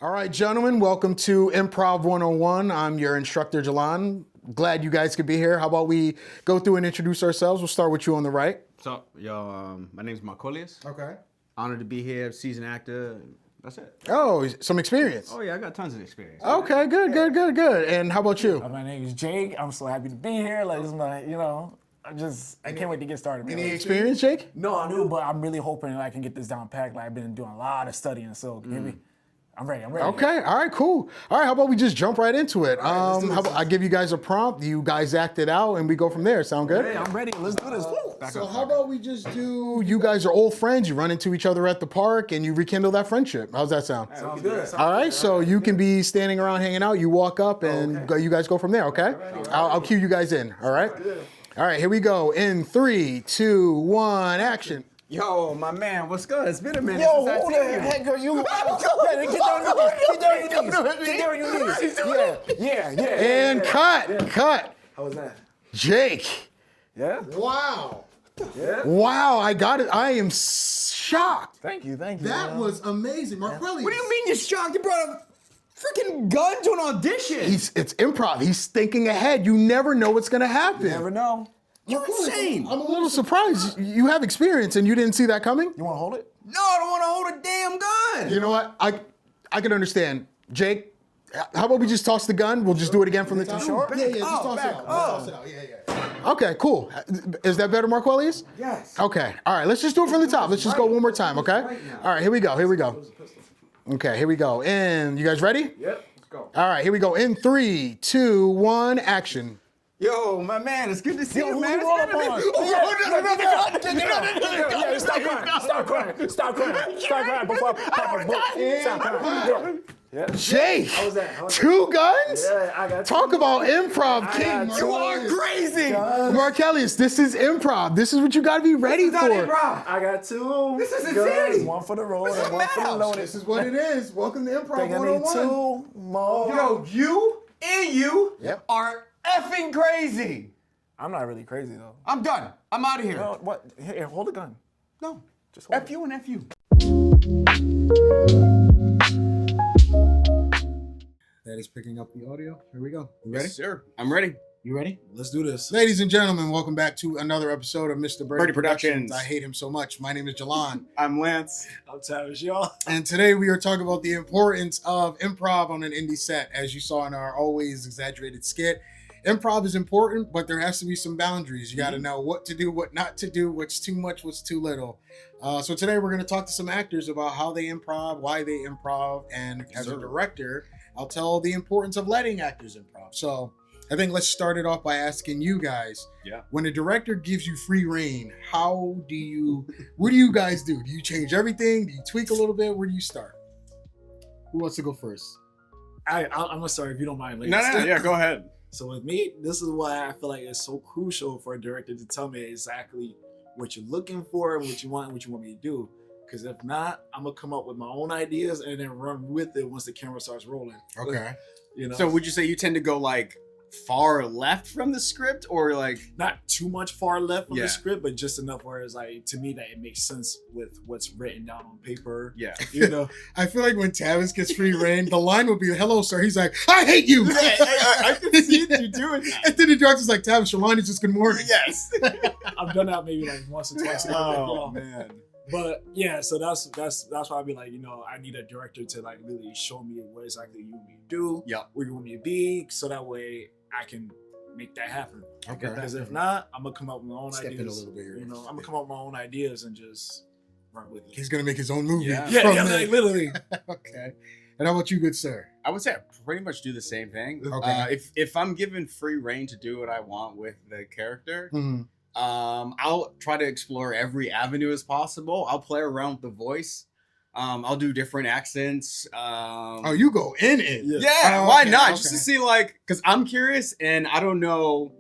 All right, gentlemen, welcome to Improv 101. I'm your instructor, Jalan. Glad you guys could be here. How about we go through and introduce ourselves? We'll start with you on the right. So, my name's Marcolius. Okay. Honored to be here, seasoned actor. That's it. Oh, some experience. Oh, yeah, I got tons of experience. Okay, good. And how about you? My name is Jake. I'm so happy to be here. Like, this is my, I can't wait to get started. Any experience, Jake? No, I do, but I'm really hoping that I can get this down packed. Like, I've been doing a lot of studying, so maybe I'm ready. Okay, all right, cool. All right, how about we just jump right into it? How about I give you guys a prompt, you guys act it out, and we go from there. Sound good? Hey, I'm ready. Let's do this. So how about we just do, you guys are old friends, you run into each other at the park, and you rekindle that friendship. How's that sound? Sounds good. All right, so you can be standing around hanging out, you walk up, and you guys go from there, okay? I'll cue you guys in, all right? All right, here we go. In 3, 2, 1, action. Yo, my man, what's good? It's been a minute Yo, since who I the seen you. heck are you? Get down on your knees. Yeah. And cut. How was that? Jake. Yeah? Wow. Yeah? Wow, I got it. I am shocked. Thank you. That was amazing. Marquelli. What do you mean you're shocked? You brought a freaking gun to an audition. It's improv. He's thinking ahead. You never know what's going to happen. You never know. You're insane. I'm a little surprised. You have experience and you didn't see that coming? You want to hold it? No, I don't want to hold a damn gun. You know what? I can understand. Jake, how about we just toss the gun? We'll just do it again from the top. Sure. Yeah, just toss it out. Toss it out. Yeah. Okay, cool. Is that better, Marquellius? Yes. Okay. All right, let's just do it from the top. Let's just go one more time, okay? All right, here we go. Okay, here we go. And you guys ready? Yep, let's go. All right, here we go. In 3, 2, 1, action. Yo, my man, it's good to see you, man. Roll up on. Stop crying before I pop a book. Stop crying. Yeah. Jake, How was that? 2 guns? Yeah, I got Talk about improv, king. You are crazy. Marquellius, this is improv. This is what you got to be ready Not for. improv. I got 2. This is guns, insanity. One for the road and one for the madhouse. loaded. This is what it is. Welcome to Improv Think I need 101. 2 more. Yo, you and you Yep. are effing crazy. I'm not really crazy though. I'm done. I'm out of here. No, what? Here, hold the gun. No. Just hold F you and F you. That is picking up the audio. Here we go. You ready? Yes, sir. I'm ready. You ready? Let's do this. Ladies and gentlemen, welcome back to another episode of Mr. Birdie Productions. I hate him so much. My name is Jalan. I'm Lance. I'm Tavish, y'all. And today we are talking about the importance of improv on an indie set. As you saw in our always exaggerated skit, improv is important, but there has to be some boundaries. You got to know what to do, what not to do, what's too much, what's too little. So today we're going to talk to some actors about how they improv, why they improv, and as a director, I'll tell the importance of letting actors improv. So I think let's start it off by asking you guys, when a director gives you free reign, what do you guys do? Do you change everything? Do you tweak a little bit? Where do you start? Who wants to go first? I'm gonna start if you don't mind. Lance. No, yeah, go ahead. So with me, this is why I feel like it's so crucial for a director to tell me exactly what you're looking for, what you want, and what you want me to do. Because if not, I'm gonna come up with my own ideas and then run with it once the camera starts rolling. Okay. You know, So would you say you tend to go like far left from the script or like not too much far left from Yeah. the script, but just enough where it's like to me that it makes sense with what's written down on paper. yeah. You know, I feel like when Tavis gets free reign, the line would be, "Hello, sir." He's like, "I hate you." I can see you doing that. And then the director's like, "Tavis, your line is just good morning." Yes. I've done that maybe like once or twice. Oh man. But yeah, so that's why I'd be like, I need a director to like really show me what exactly you want me to do, Yeah. where you want me to be, so that way I can make that happen. Okay. Because if not, I'm gonna come up with my own Step in a ideas. little bit here. I'm gonna come up with my own ideas and just run with it. He's gonna make his own movie. Yeah. Yeah, from yeah, there. like literally. Okay. And how about you, good sir? I would say I pretty much do the same thing. Okay. If I'm given free reign to do what I want with the character, Mhm. I'll try to explore every avenue as possible. I'll play around with the voice. I'll do different accents. Oh, you go in it. Yeah. Yeah, Oh, why okay, not? okay. Just to see, like, because I'm curious and I don't know.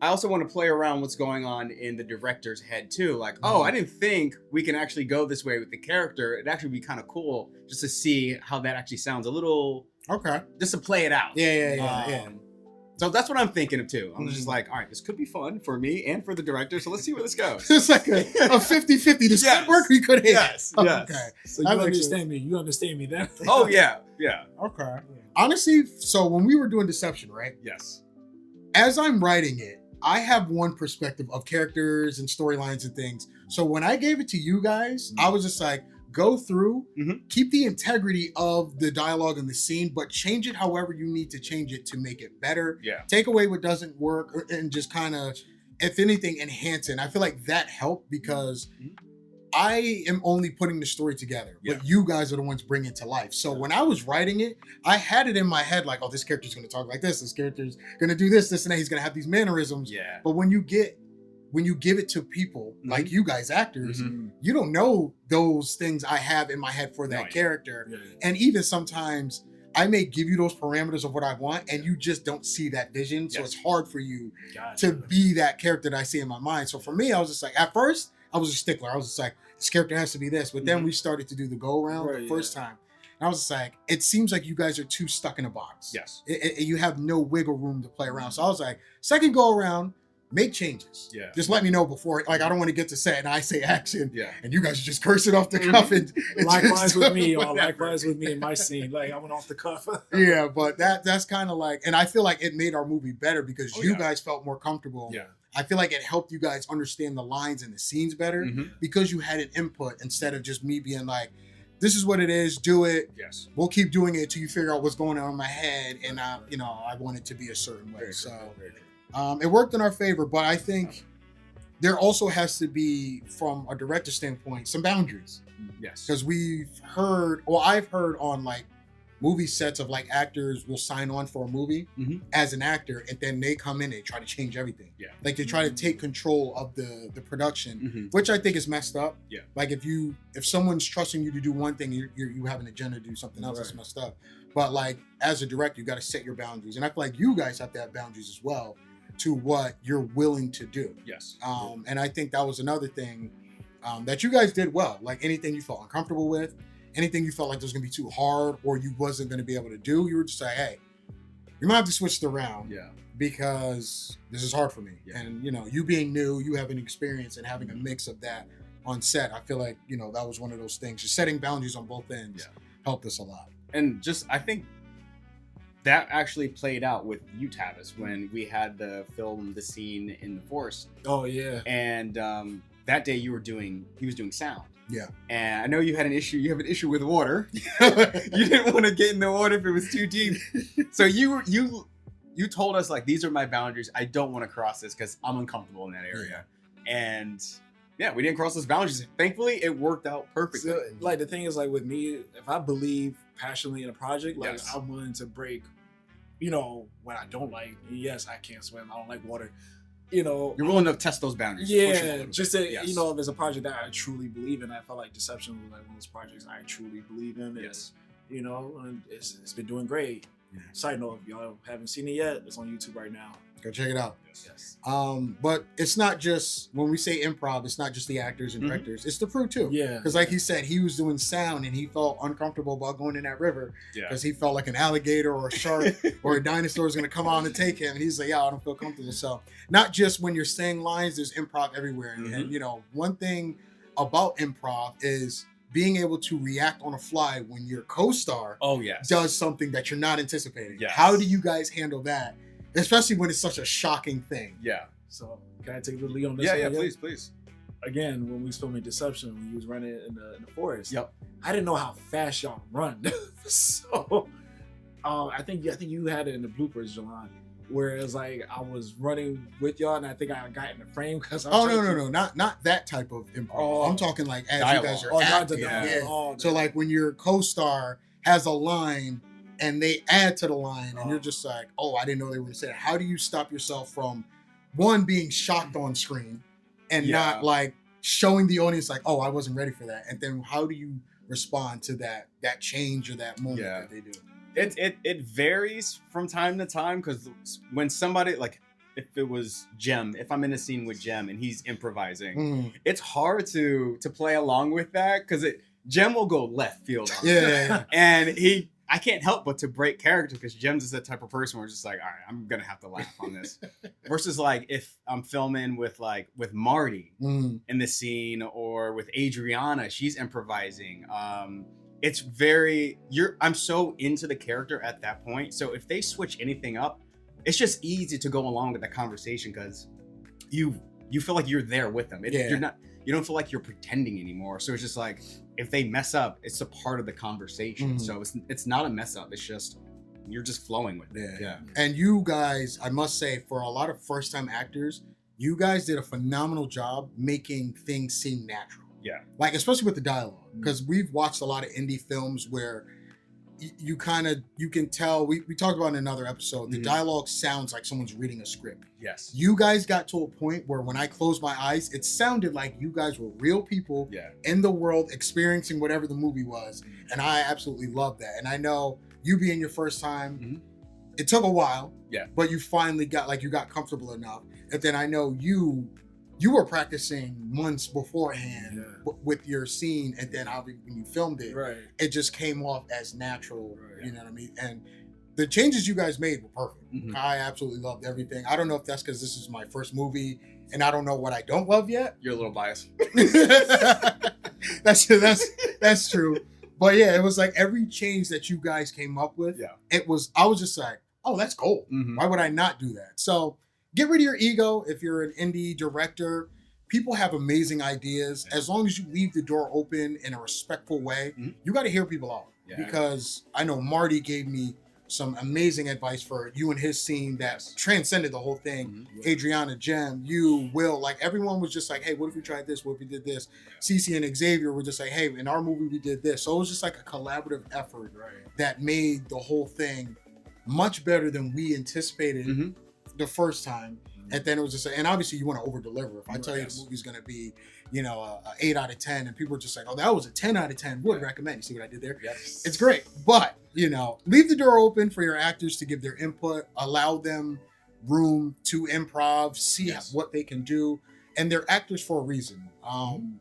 I also want to play around what's going on in the director's head too. Like, oh, I didn't think we can actually go this way with the character. It'd actually be kind of cool just to see how that actually sounds a little, Okay. just to play it out. Yeah. So that's what I'm thinking of too. I'm just like, all right, this could be fun for me and for the director. So let's see where this goes. It's like a 50-50. This could work. We could hit. Yes. Oh, Yes. okay. So you understand me. You understand me then. Oh yeah. Yeah. Okay. Honestly, so when we were doing Deception, right? Yes. As I'm writing it, I have one perspective of characters and storylines and things. So when I gave it to you guys, I was just like, go through, keep the integrity of the dialogue and the scene, but change it however you need to change it to make it better. Yeah. Take away what doesn't work and just kind of, if anything, enhance it. And I feel like that helped because I am only putting the story together, but you guys are the ones bringing it to life. So when I was writing it, I had it in my head like, oh, this character's going to talk like this character's going to do this, and that. He's going to have these mannerisms. Yeah. But when you give it to people like you guys, actors, you don't know those things I have in my head for that character. Yeah. And even sometimes I may give you those parameters of what I want and you just don't see that vision. So it's hard for you to be that character that I see in my mind. So for me, I was just like, at first, I was a stickler. I was just like, this character has to be this. But then we started to do the go around the first time. And I was just like, it seems like you guys are too stuck in a box. Yes. You have no wiggle room to play around. So I was like, second go around, make changes. Yeah. Just let me know before. Like, I don't want to get to set and I say action. Yeah. And you guys just curse it off the cuff. And Likewise with me, or likewise with me in my scene. Like, I went off the cuff. Yeah, but that's kind of like, and I feel like it made our movie better because you guys felt more comfortable. Yeah. I feel like it helped you guys understand the lines and the scenes better because you had an input instead of just me being like, this is what it is, do it. Yes. We'll keep doing it until you figure out what's going on in my head. And I want it to be a certain way. It worked in our favor, but I think there also has to be, from a director standpoint, some boundaries. Yes. Because I've heard on like movie sets of like actors will sign on for a movie as an actor and then they come in and try to change everything. Yeah. Like they try to take control of the production, which I think is messed up. Yeah. Like if someone's trusting you to do one thing, you have an agenda to do something else, that's messed up. But like as a director, you got to set your boundaries. And I feel like you guys have to have boundaries as well to what you're willing to do. Yes. And I think that was another thing that you guys did well. Like anything you felt uncomfortable with, anything you felt like was going to be too hard or you wasn't going to be able to do, you were just like, hey, you might have to switch it around because this is hard for me. Yeah. And, you being new, you having experience and having a mix of that on set, I feel like, that was one of those things. Just setting boundaries on both ends helped us a lot. And just, I think that actually played out with you, Tavis, when we had to film the scene in the forest. Oh, yeah. And that day he was doing sound. Yeah. And I know you have an issue with water. You didn't want to get in the water if it was too deep. So you told us, like, these are my boundaries. I don't want to cross this because I'm uncomfortable in that area. And we didn't cross those boundaries. Thankfully, it worked out perfectly. So, like, the thing is, like, with me, if I believe passionately in a project, like, I'm willing to break, what I don't like. Yes, I can't swim. I don't like water. You're willing to test those boundaries. Just to, if it's a project that I truly believe in. I felt like Deception was like one of those projects I truly believe in. Yes. And it's been doing great. Yeah. Side note, if y'all haven't seen it yet, it's on YouTube right now. Go check it out. Yes. But it's not just, when we say improv, it's not just the actors and directors, it's the crew too. Yeah. Because like he said, he was doing sound and he felt uncomfortable about going in that river because he felt like an alligator or a shark or a dinosaur was going to come on and take him. And he's like, I don't feel comfortable. So not just when you're saying lines, there's improv everywhere. And one thing about improv is being able to react on a fly when your co-star does something that you're not anticipating. Yes. How do you guys handle that? Especially when it's such a shocking thing. Yeah. So can I take the lead on this? Yeah, please. Again, when we was filming Deception, when you was running in the forest, I didn't know how fast y'all run. So I think you had it in the bloopers, Jelon. Whereas like I was running with y'all and I think I got in the frame because no, not that type of improv. I'm talking like as dialogue. You guys are acting. So like when your co-star has a line and they add to the line and you're just like, I didn't know they were going to say that. How do you stop yourself from one being shocked on screen and not like showing the audience like, I wasn't ready for that. And then how do you respond to that change or that moment that they do? It varies from time to time because when somebody, like if it was Jem, if I'm in a scene with Jem and he's improvising, it's hard to play along with that because Jem will go left field on and I can't help but to break character because Gems is the type of person where it's just like, all right, I'm gonna have to laugh on this. Versus like if I'm filming with Marty in the scene or with Adriana, she's improvising. It's very I'm so into the character at that point. So if they switch anything up, it's just easy to go along with the conversation because you feel like you're there with them. You don't feel like you're pretending anymore. So it's just like if they mess up, it's a part of the conversation. So it's not a mess up. It's just you're just flowing with it. Yeah. And you guys, I must say, for a lot of first time actors, you guys did a phenomenal job making things seem natural. Yeah. Like especially with the dialogue, because we've watched a lot of indie films where you can tell, we talked about in another episode, the dialogue sounds like someone's reading a script. Yes. You guys got to a point where when I closed my eyes, it sounded like you guys were real people in the world experiencing whatever the movie was. And I absolutely love that. And I know you being your first time, it took a while, but you finally got comfortable enough. And then I know you were practicing months beforehand with your scene, and then obviously when you filmed it, it just came off as natural. You know what I mean? And the changes you guys made were perfect. I absolutely loved everything. I don't know if that's because this is my first movie, and I don't know what I don't love yet. You're a little biased. That's true. But yeah, it was like every change that you guys came up with. I was just like, oh, that's gold. Why would I not do that? So. Get rid of your ego if you're an indie director. People have amazing ideas. As long as you leave the door open in a respectful way, you got to hear people out. Because I know Marty gave me some amazing advice for you and his scene that transcended the whole thing. Adriana, Jem, you, Will, like everyone was just like, hey, what if we tried this? What if we did this? Cece and Xavier were just like, hey, in our movie we did this. So it was just like a collaborative effort that made the whole thing much better than we anticipated the first time. And then it was just, and obviously you want to over deliver. If I tell you the movie's going to be, a 8 out of 10 and people are just like, oh, that was a 10 out of 10, would recommend. You see what I did there? Yes. It's great. But, leave the door open for your actors to give their input, allow them room to improv, see what they can do. And they're actors for a reason.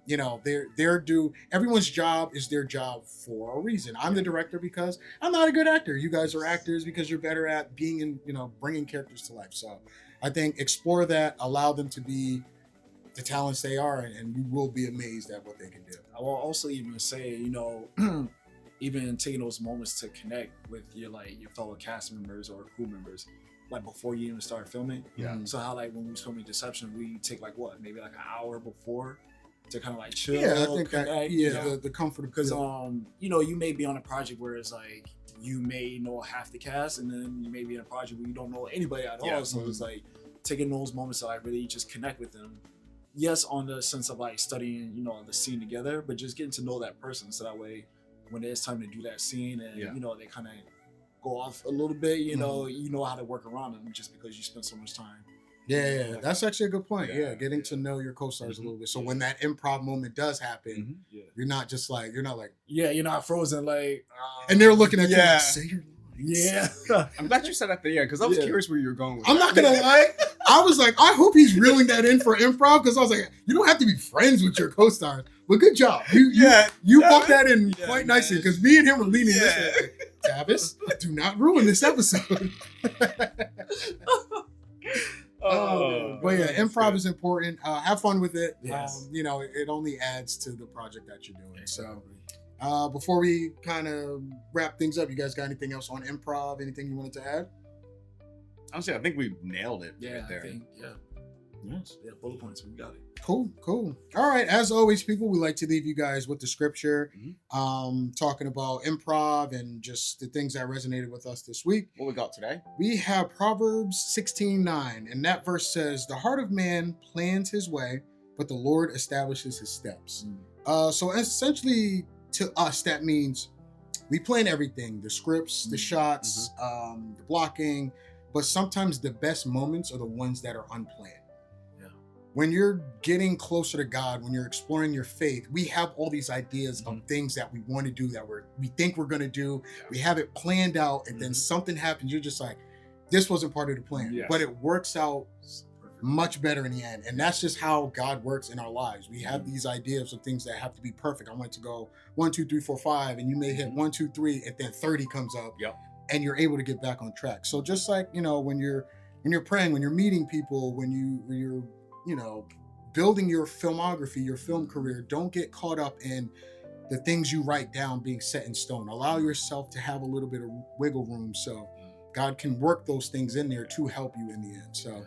They're due. Everyone's job is their job for a reason. I'm the director because I'm not a good actor. You guys are actors because you're better at being in, bringing characters to life. So I think explore that, allow them to be the talents they are, and you will be amazed at what they can do. I will also even say, even taking those moments to connect with your fellow cast members or crew members, like before you even start filming. So how when we was filming Deception, we take maybe an hour before to kind of chill. I think connect, the comfort because you may be on a project where it's like you may know half the cast, and then you may be in a project where you don't know anybody at all. So it's like taking those moments to really just connect with them. Yes, on the sense of studying the scene together, but just getting to know that person, so that way when it's time to do that scene and they kind of go off a little bit, you know how to work around them just because you spent so much time. Yeah, that's actually a good point. Getting to know your co-stars a little bit. So when that improv moment does happen, you're not you're not frozen and they're looking at you like, say your lines. I'm glad you said that at the end because I was curious where you were going with I'm not gonna lie. I was like, I hope he's reeling that in for improv because I was like, you don't have to be friends with your co-stars, but good job. You bumped that in quite nicely because me and him were leaning this way. Like, Tavis, do not ruin this episode. But improv is important. Have fun with it. Yes. It only adds to the project that you're doing. So before we kind of wrap things up, you guys got anything else on improv? Anything you wanted to add? Honestly, I think we nailed it right there. Yes. Bullet points. We got it. Cool. All right. As always, people, we like to leave you guys with the scripture, talking about improv and just the things that resonated with us this week. What we got today? We have Proverbs 16:9, and that verse says, "The heart of man plans his way, but the Lord establishes his steps." So essentially, to us, that means we plan everything: the scripts, the shots, the blocking. But sometimes the best moments are the ones that are unplanned. When you're getting closer to God, when you're exploring your faith, we have all these ideas of things that we want to do, that we think we're going to do. We have it planned out, and then something happens. You're just like, this wasn't part of the plan, but it works out much better in the end. And that's just how God works in our lives. We have these ideas of things that have to be perfect. I want to go 1, 2, 3, 4, 5, and you may hit 1, 2, 3, and then 30 comes up, Yep. and you're able to get back on track. So just like, you know, when you're praying, when you're meeting people, when you're, you know, building your filmography, your film career, don't get caught up in the things you write down being set in stone. Allow yourself to have a little bit of wiggle room so God can work those things in there to help you in the end. So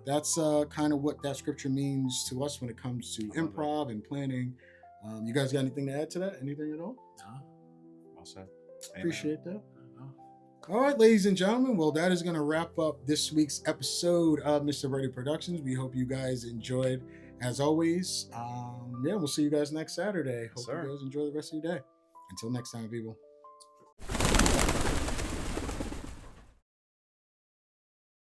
that's kind of what that scripture means to us when it comes to improv and planning. You guys got anything to add to that? Anything at all? No. Well said. Appreciate that. All right, ladies and gentlemen. Well, that is going to wrap up this week's episode of Mr. Brady Productions. We hope you guys enjoyed. As always, we'll see you guys next Saturday. Hope you guys enjoy the rest of your day. Until next time, people.